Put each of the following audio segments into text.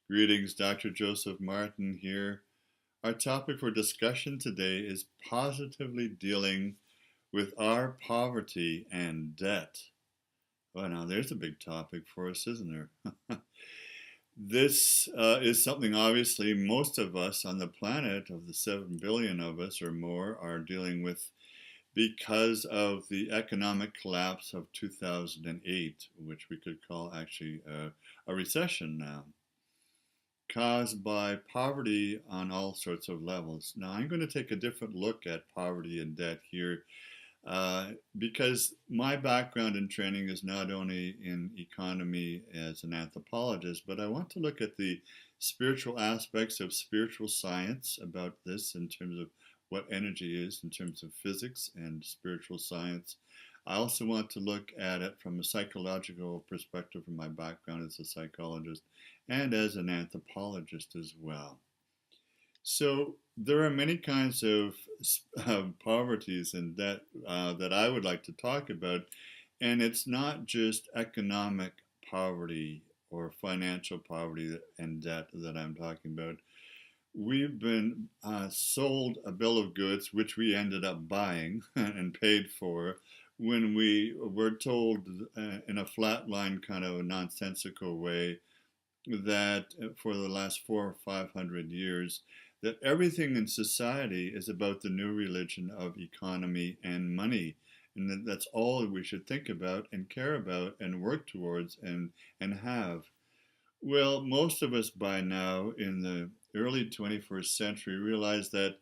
Greetings, Dr. Joseph Martin here. Our topic for discussion today is positively dealing with our poverty and debt. Well, now there's a big topic for us, isn't there? This is something obviously most of us on the planet, of the 7 billion of us or more, are dealing with because of the economic collapse of 2008, which we could call actually a recession now, caused by poverty on all sorts of levels. Now, I'm going to take a different look at poverty and debt here because my background and training is not only in economy as an anthropologist, but I want to look at the spiritual aspects of spiritual science about this in terms of what energy is, in terms of physics and spiritual science. I also want to look at it from a psychological perspective from my background as a psychologist and as an anthropologist as well. So there are many kinds of poverties and debt that I would like to talk about, and it's not just economic poverty or financial poverty and debt that I'm talking about. We've been sold a bill of goods, which we ended up buying and paid for, when we were told in a flatline kind of nonsensical way that for the last 400 or 500 years, that everything in society is about the new religion of economy and money, and that's all we should think about and care about and work towards and have. Well, most of us by now in the early 21st century realize that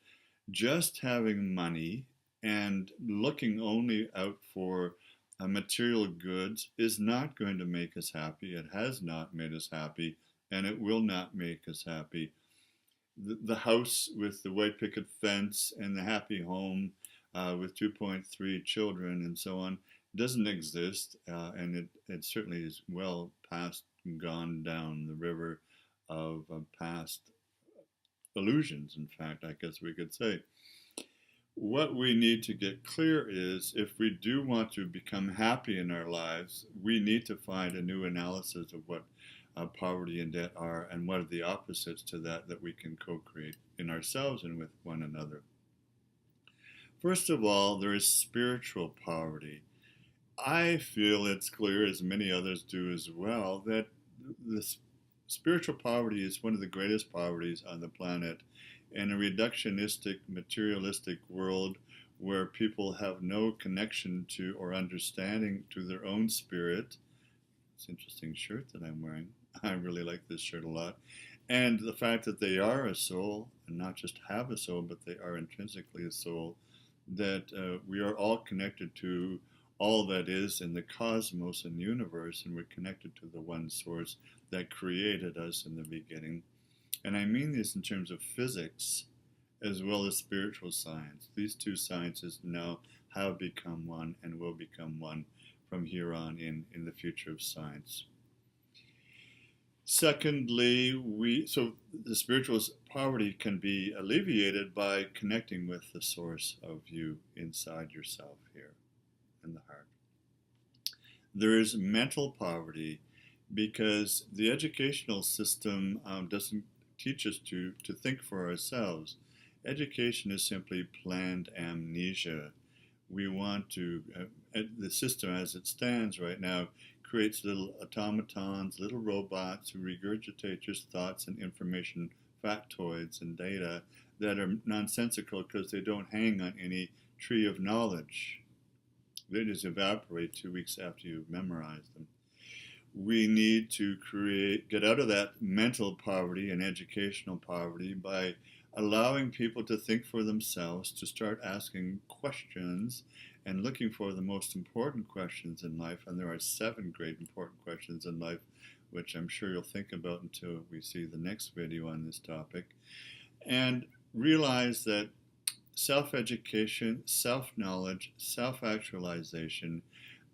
just having money and looking only out for material goods is not going to make us happy. It has not made us happy, and it will not make us happy. The house with the white picket fence and the happy home with 2.3 children and so on doesn't exist, and it certainly is well past gone down the river of past illusions, in fact, I guess we could say. What we need to get clear is if we do want to become happy in our lives, we need to find a new analysis of what poverty and debt are and what are the opposites to that that we can co create in ourselves and with one another. First of all, there is spiritual poverty. I feel it's clear, as many others do as well, that this spiritual poverty is one of the greatest poverties on the planet. In a reductionistic, materialistic world where people have no connection to or understanding to their own spirit. It's an interesting shirt that I'm wearing. I really like this shirt a lot. And the fact that they are a soul, and not just have a soul, but they are intrinsically a soul, that we are all connected to all that is in the cosmos and universe, and we're connected to the one source that created us in the beginning. And I mean this in terms of physics as well as spiritual science. These two sciences now have become one and will become one from here on in the future of science. Secondly, so the spiritual poverty can be alleviated by connecting with the source of you inside yourself here in the heart. There is mental poverty because the educational system doesn't teach us to think for ourselves. Education is simply planned amnesia. We want to, the system as it stands right now creates little automatons, little robots who regurgitate just thoughts and information, factoids and data that are nonsensical because they don't hang on any tree of knowledge. They just evaporate 2 weeks after you've memorized them. We need to get out of that mental poverty and educational poverty by allowing people to think for themselves, to start asking questions and looking for the most important questions in life. And there are 7 great important questions in life, which I'm sure you'll think about until we see the next video on this topic. And realize that self-education, self-knowledge, self-actualization,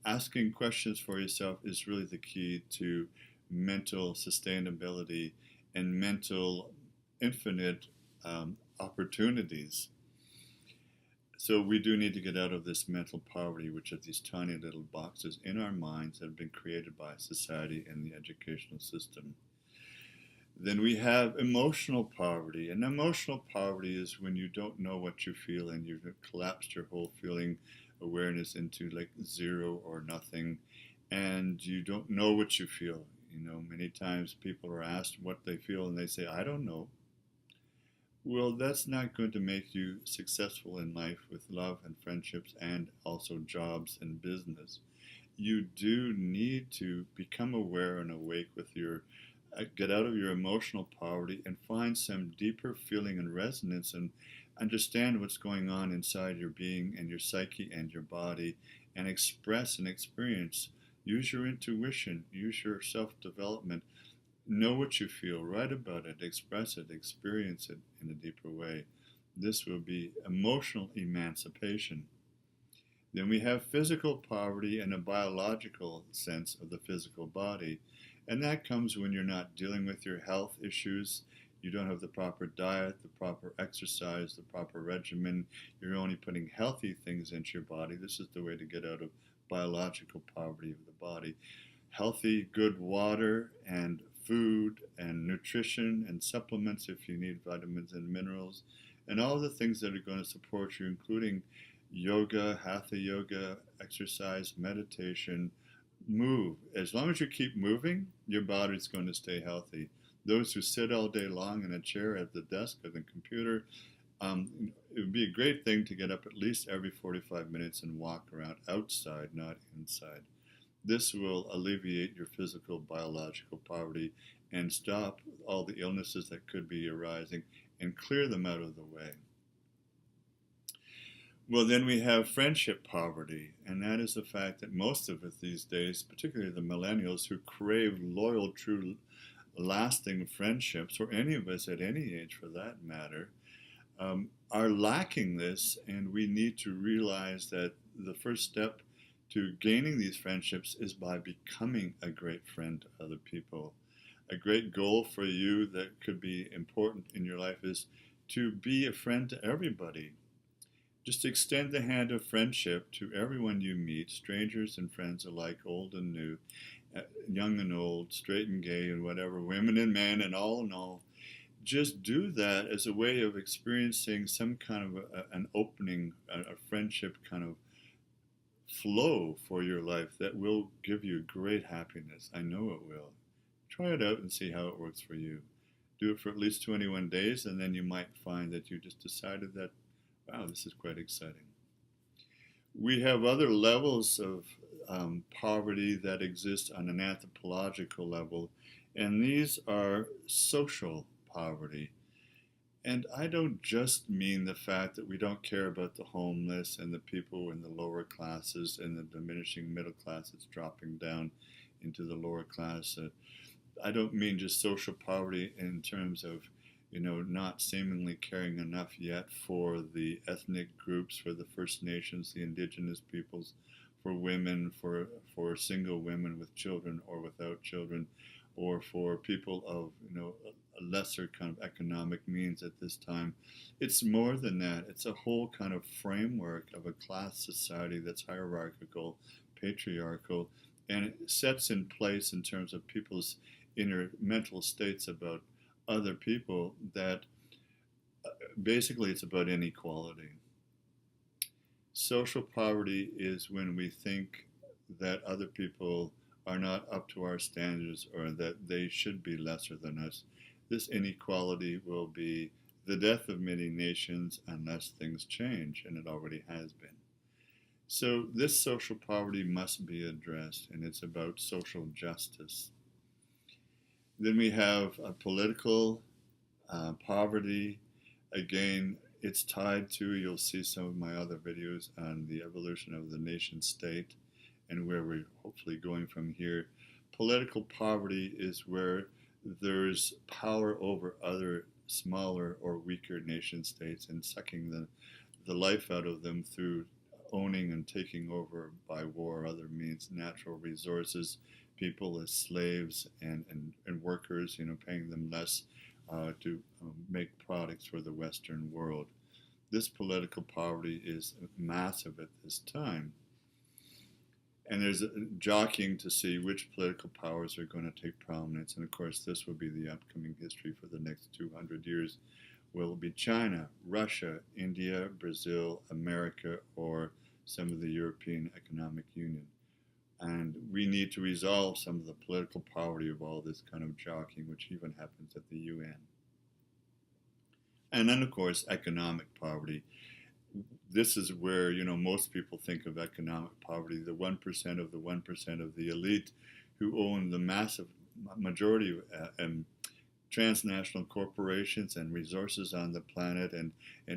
asking questions for yourself is really the key to mental sustainability and mental infinite opportunities. So we do need to get out of this mental poverty, which are these tiny little boxes in our minds that have been created by society and the educational system. Then we have emotional poverty. And emotional poverty is when you don't know what you feel and you've collapsed your whole feeling awareness into like zero or nothing, and you don't know what you feel. Many times people are asked what they feel and they say, I don't know. Well, that's not going to make you successful in life with love and friendships and also jobs and business. You do need to become aware and awake with your get out of your emotional poverty and find some deeper feeling and resonance and understand what's going on inside your being and your psyche and your body and express and experience. Use your intuition, use your self-development. Know what you feel, write about it, express it, experience it in a deeper way. This will be emotional emancipation. Then we have physical poverty in a biological sense of the physical body. And that comes when you're not dealing with your health issues. You don't have the proper diet, the proper exercise, the proper regimen. You're only putting healthy things into your body. This is the way to get out of biological poverty of the body. Healthy, good water and food and nutrition and supplements if you need vitamins and minerals, and all the things that are going to support you, including yoga, hatha yoga, exercise, meditation. Move. As long as you keep moving, your body's going to stay healthy. Those who sit all day long in a chair at the desk or the computer, it would be a great thing to get up at least every 45 minutes and walk around outside, not inside. This will alleviate your physical, biological poverty and stop all the illnesses that could be arising and clear them out of the way. Well, then we have friendship poverty, and that is the fact that most of us these days, particularly the millennials who crave loyal, true, lasting friendships, or any of us at any age for that matter, are lacking this, and we need to realize that the first step to gaining these friendships is by becoming a great friend to other people. A great goal for you that could be important in your life is to be a friend to everybody. Just extend the hand of friendship to everyone you meet, strangers and friends alike, old and new, young and old, straight and gay, and whatever, women and men, and all in all. Just do that as a way of experiencing some kind of an opening, a friendship kind of flow for your life that will give you great happiness. I know it will. Try it out and see how it works for you. Do it for at least 21 days, and then you might find that you just decided that, wow, this is quite exciting. We have other levels of poverty that exist on an anthropological level, and these are social poverty. And I don't just mean the fact that we don't care about the homeless and the people in the lower classes and the diminishing middle class that's dropping down into the lower class. I don't mean just social poverty in terms of, not seemingly caring enough yet for the ethnic groups, for the First Nations, the indigenous peoples, for women, for single women with children or without children, or for people of, a lesser kind of economic means at this time. It's more than that. It's a whole kind of framework of a class society that's hierarchical, patriarchal, and it sets in place in terms of people's inner mental states about other people that basically it's about inequality. Social poverty is when we think that other people are not up to our standards or that they should be lesser than us. This inequality will be the death of many nations unless things change, and it already has been. So this social poverty must be addressed, and it's about social justice. Then we have a political poverty. Again, it's tied to, you'll see some of my other videos on the evolution of the nation state and where we're hopefully going from here. Political poverty is where there's power over other smaller or weaker nation states and sucking the life out of them through owning and taking over by war or other means natural resources, people as slaves and workers, paying them less to make products for the Western world. This political poverty is massive at this time. And there's a jockeying to see which political powers are going to take prominence. And of course, this will be the upcoming history for the next 200 years. Will it be China, Russia, India, Brazil, America, or some of the European Economic Union? And we need to resolve some of the political poverty of all this kind of jockeying, which even happens at the UN. And then, of course, economic poverty. This is where, most people think of economic poverty, the 1% of the 1% of the elite who own the massive majority of transnational corporations and resources on the planet, and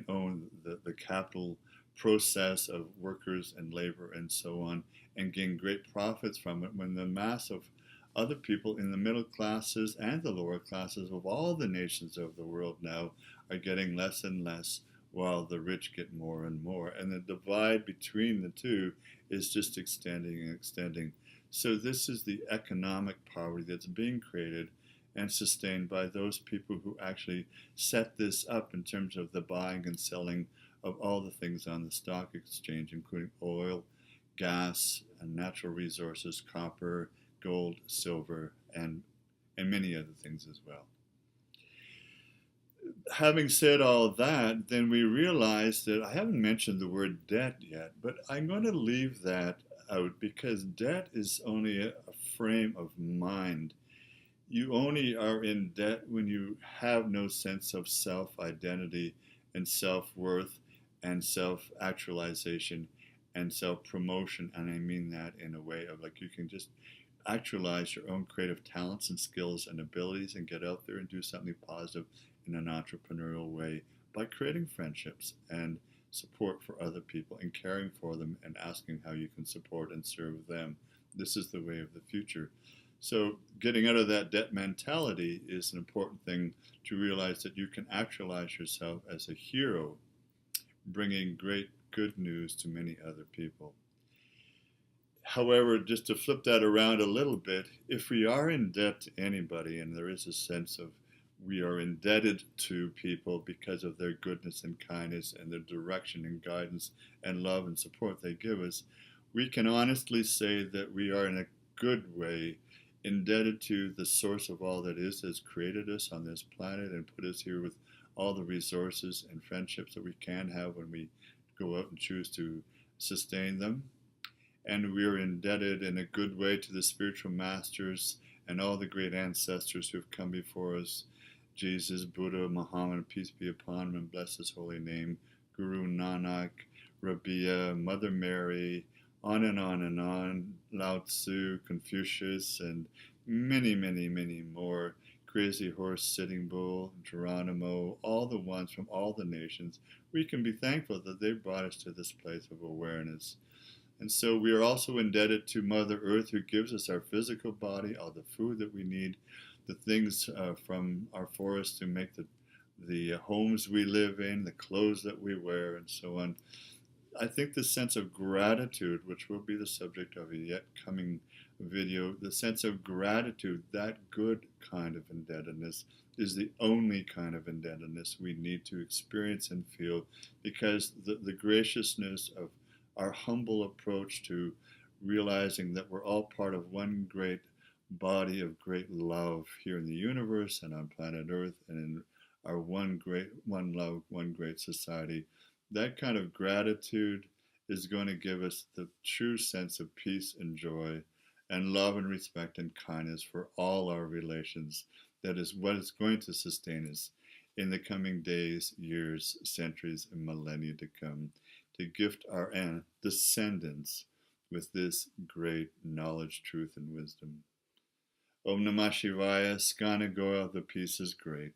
own the capital process of workers and labor and so on, and gain great profits from it, when the mass of other people in the middle classes and the lower classes of all the nations of the world now are getting less and less, while the rich get more and more. And the divide between the two is just extending and extending. So this is the economic poverty that's being created and sustained by those people who actually set this up in terms of the buying and selling of all the things on the stock exchange, including oil, gas, and natural resources, copper, gold, silver, and many other things as well. Having said all that, then we realize that I haven't mentioned the word debt yet, but I'm going to leave that out because debt is only a frame of mind. You only are in debt when you have no sense of self-identity and self-worth and self-actualization and self-promotion. And I mean that in a way of like you can just actualize your own creative talents and skills and abilities and get out there and do something positive in an entrepreneurial way by creating friendships and support for other people and caring for them and asking how you can support and serve them. This is the way of the future. So getting out of that debt mentality is an important thing, to realize that you can actualize yourself as a hero, bringing great good news to many other people. However, just to flip that around a little bit, if we are in debt to anybody, and there is a sense of we are indebted to people because of their goodness and kindness and their direction and guidance and love and support they give us, we can honestly say that we are in a good way indebted to the source of all that is, has created us on this planet and put us here with all the resources and friendships that we can have when we go out and choose to sustain them. And we are indebted in a good way to the spiritual masters and all the great ancestors who have come before us: Jesus, Buddha, Muhammad, peace be upon him and bless his holy name, Guru Nanak, Rabia, Mother Mary, on and on and on, Lao Tzu, Confucius, and many, many, many more, Crazy Horse, Sitting Bull, Geronimo, all the ones from all the nations. We can be thankful that they brought us to this place of awareness. And so we are also indebted to Mother Earth, who gives us our physical body, all the food that we need, the things from our forests to make the homes we live in, the clothes that we wear, and so on. I think the sense of gratitude, which will be the subject of a yet coming video, the sense of gratitude, that good kind of indebtedness, is the only kind of indebtedness we need to experience and feel, because the graciousness of our humble approach to realizing that we're all part of one great body of great love here in the universe and on planet Earth and in our one love, one great society. That kind of gratitude is going to give us the true sense of peace and joy and love and respect and kindness for all our relations. That is what is going to sustain us in the coming days, years, centuries, and millennia to come, to gift our descendants with this great knowledge, truth, and wisdom. Om Namah Shivaya, Skana Goa, the peace is great.